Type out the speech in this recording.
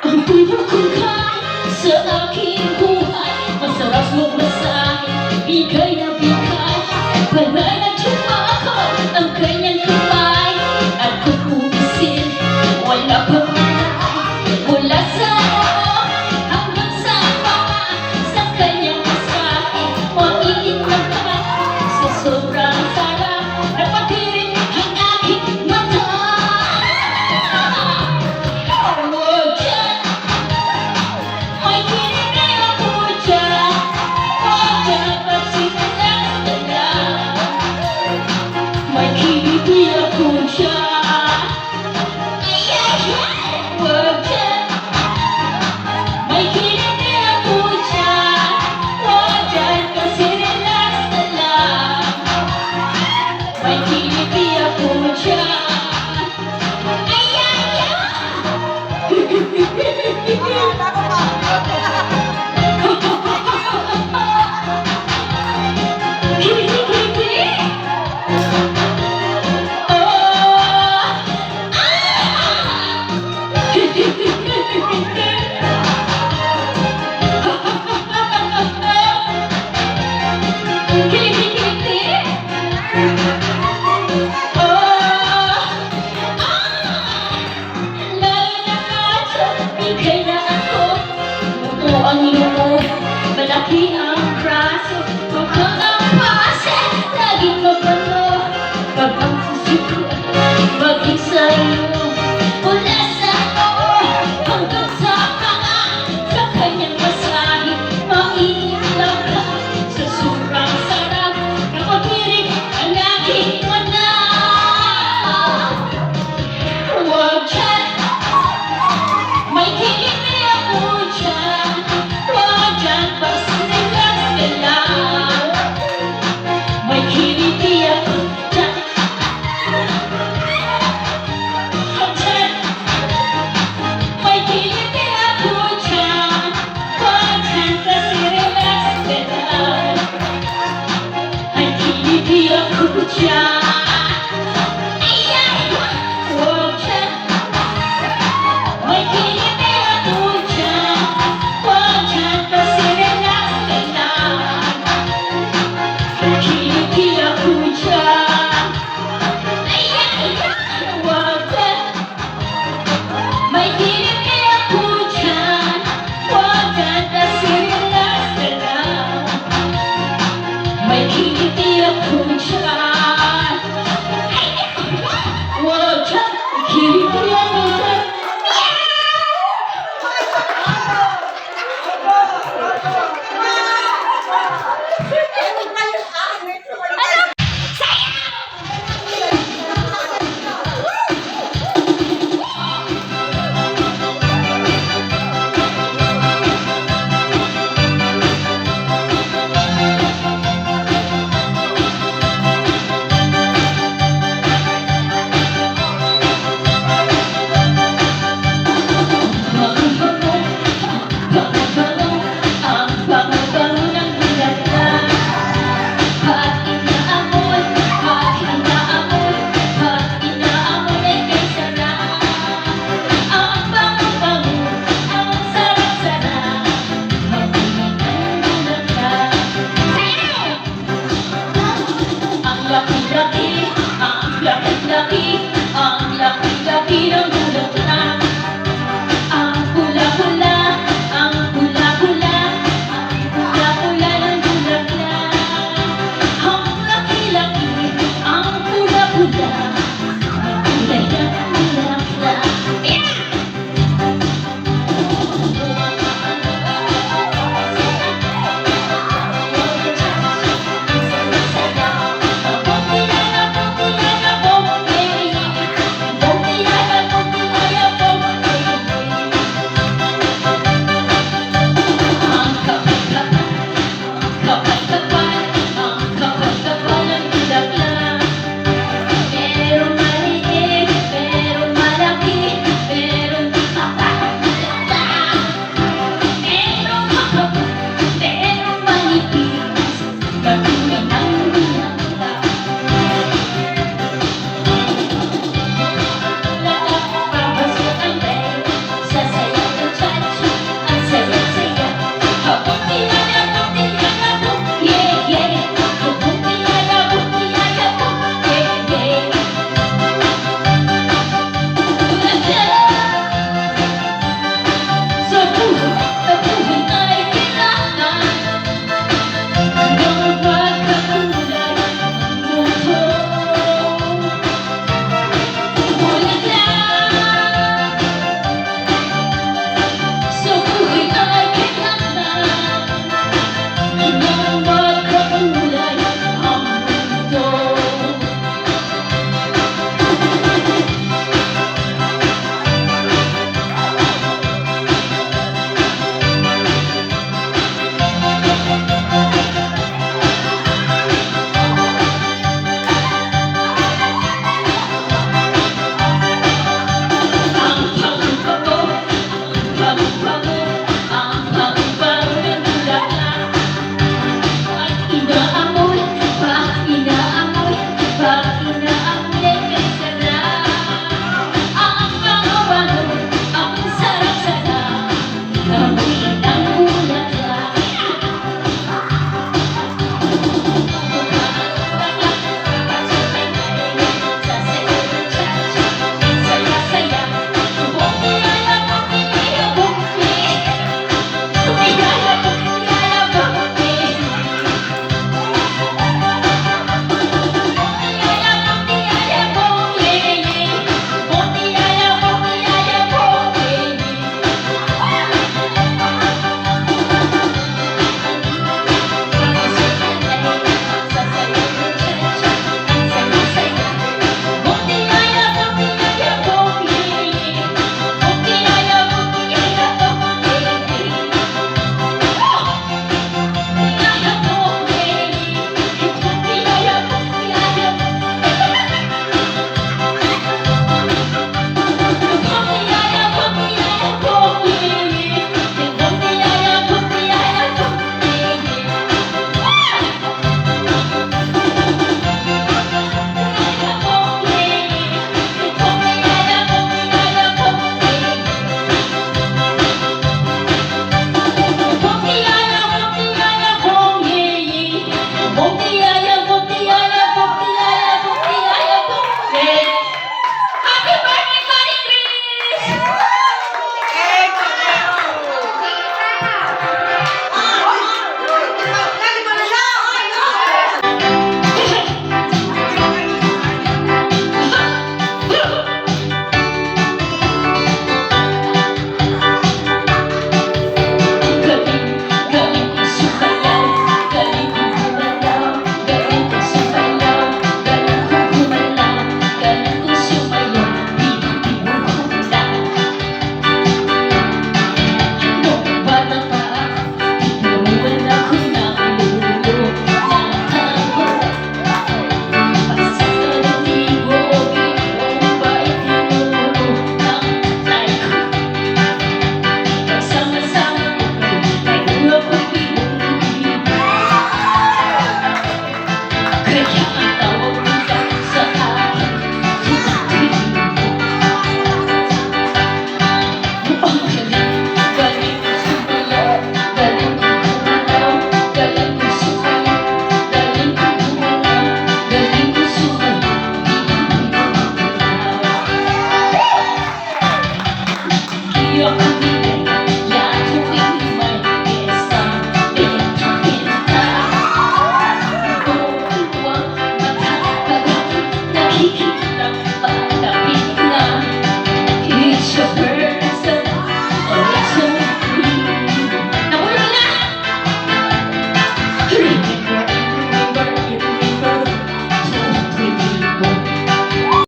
Ang pinagkukay sa aking buhay, masarap magmasahe, bigay na bigay. Panay na tumakot ang kanyang kamay, at kung umisin, wala pang malay. Mula sa oo hanggang sa paa, sa kanyang masahe, maiinom ka sa sobrang sarap, napatirin ang aking mata. May kinigay ako dyan, huwag dapat sinalas-talas. May kinigay ako dyan, huwag dyan. May kinigay ako dyan, huwag dyan kasi relax-talas. May kinigay ako dyan. Ang iyong malaki ang braso, hanggang ang pase, laging mapano. Pag ang susunod, maging sa'yo, mula sa oo hanggang sa paa, sa kanyang masahe, maiinom ka sa sobrang sarap, napatirig ang aking mata. Huwag dyan, may kinigay ako dyan. Basta relax ka lang, may kiniti ako dyan. ako